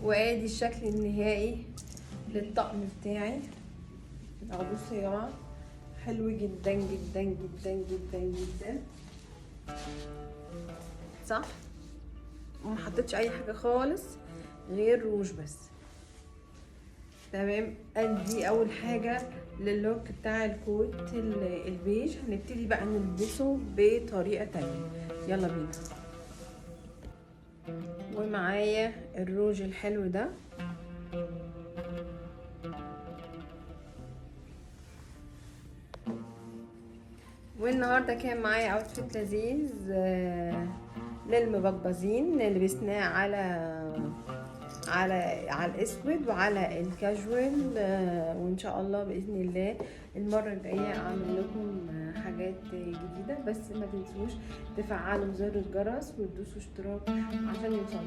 وادي الشكل النهائي للطقم بتاعي. اهو بصوا يا جماعه، حلو جدا جدا جدا جدا جدا، صح؟ وما حطيتش اي حاجه خالص غير روج بس. تمام، ادي اول حاجه للوك بتاع الكوت البيج. هنبتدي بقى نلبسه بطريقه تانية. يلا بينا. ومعايا الروج الحلو ده، والنهارده كان معايا اوتفيت لذيذ للمبقبزين، لبسناه على الاسود وعلى الكاجوال. وان شاء الله باذن الله المره الجايه اعمل لكم حاجات جديده. بس ما تنسوش تفعلوا زر الجرس وتدوسوا اشتراك عشان يوصلوا